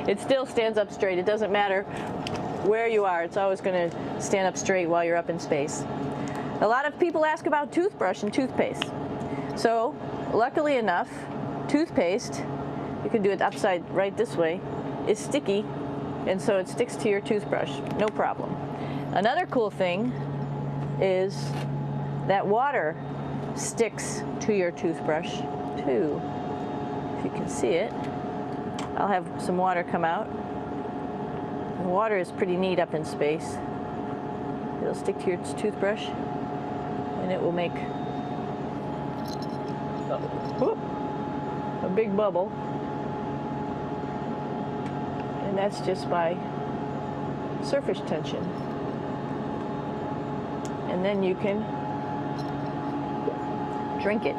It still stands up straight. It doesn't matter where you are. It's always going to stand up straight while you're up in space. A lot of people ask about toothbrush and toothpaste. So, luckily enough, toothpaste, you can do it upside right this way, is sticky, and so it sticks to your toothbrush, no problem. Another cool thing is that water sticks to your toothbrush too. If you can see it, I'll have some water come out. The water is pretty neat up in space. It'll stick to your toothbrush and it will make a big bubble. And that's just by surface tension. And then you can drink it.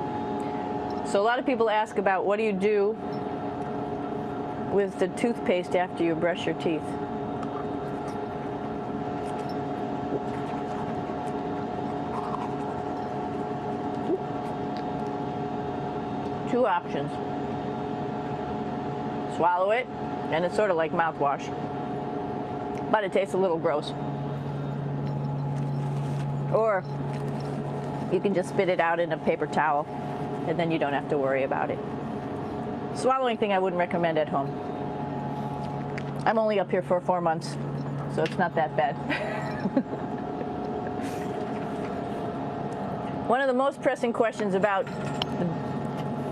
So a lot of people ask about what do you do with the toothpaste after you brush your teeth. Two options. Swallow it, and it's sort of like mouthwash, but it tastes a little gross. Or you can just spit it out in a paper towel, and then you don't have to worry about it. Swallowing thing I wouldn't recommend at home. I'm only up here for 4 months, so it's not that bad. One of the most pressing questions about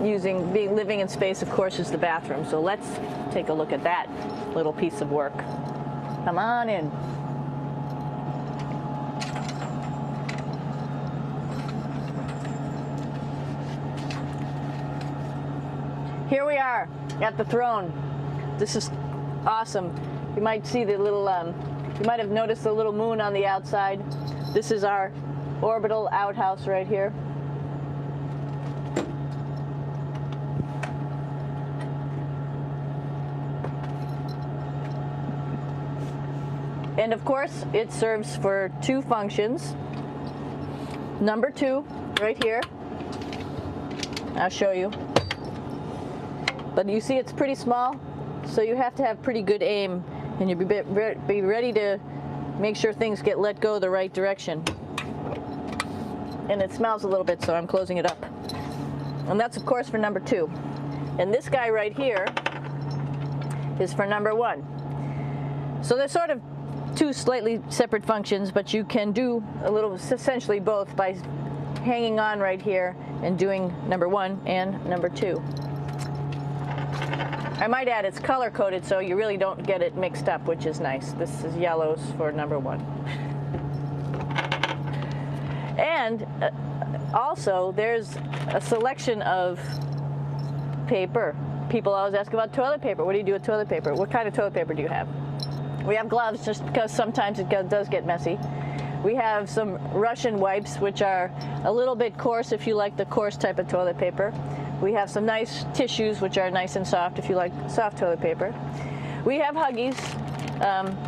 living in space, of course, is the bathroom. So let's take a look at that little piece of work. Come on in. Here we are at the throne. This is awesome. You might see the little, you might have noticed the little moon on the outside. This is our orbital outhouse right here. And of course, it serves for two functions. Number 2, right here. I'll show you. But you see it's pretty small, so you have to have pretty good aim, and you'll be ready to make sure things get let go the right direction. And it smells a little bit, so I'm closing it up. And that's, of course, for number 2. And this guy right here is for number 1. So they're sort of two slightly separate functions, but you can do essentially both by hanging on right here and doing number 1 and number 2. I might add it's color coded so you really don't get it mixed up, which is nice. This is yellows for number 1. And also there's a selection of paper. People always ask about toilet paper. What do you do with toilet paper? What kind of toilet paper do you have? We have gloves just because sometimes it does get messy. We have some Russian wipes, which are a little bit coarse if you like the coarse type of toilet paper. We have some nice tissues, which are nice and soft if you like soft toilet paper. We have Huggies,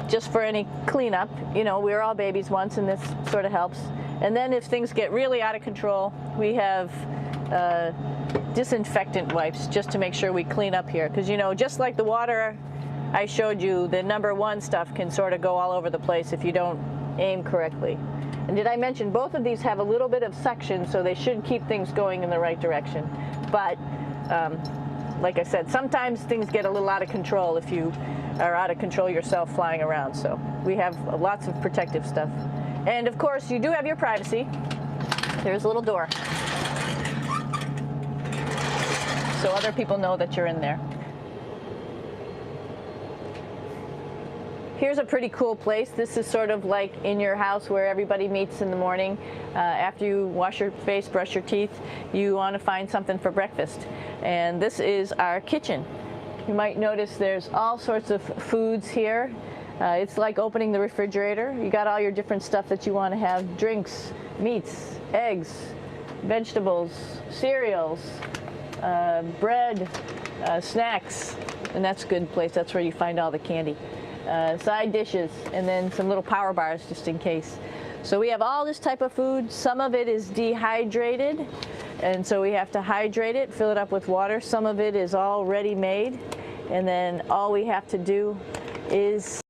just for any cleanup. You know, we were all babies once, and this sort of helps. And then if things get really out of control, we have disinfectant wipes, just to make sure we clean up here. Because, you know, just like the water I showed you, the number 1 stuff can sort of go all over the place if you don't aim correctly. And did I mention both of these have a little bit of suction, so they should keep things going in the right direction. But like I said, sometimes things get a little out of control if you are out of control yourself flying around. So we have lots of protective stuff. And of course, you do have your privacy. There's a little door, so other people know that you're in there. Here's a pretty cool place. This is sort of like in your house where everybody meets in the morning. After you wash your face, brush your teeth, you want to find something for breakfast. And this is our kitchen. You might notice there's all sorts of foods here. It's like opening the refrigerator. You got all your different stuff that you want to have: drinks, meats, eggs, vegetables, cereals, bread, snacks. And that's a good place. That's where you find all the candy. Side dishes, and then some little power bars just in case. So we have all this type of food. Some of it is dehydrated, and so we have to hydrate it, fill it up with water. Some of it is all ready-made, And then all we have to do is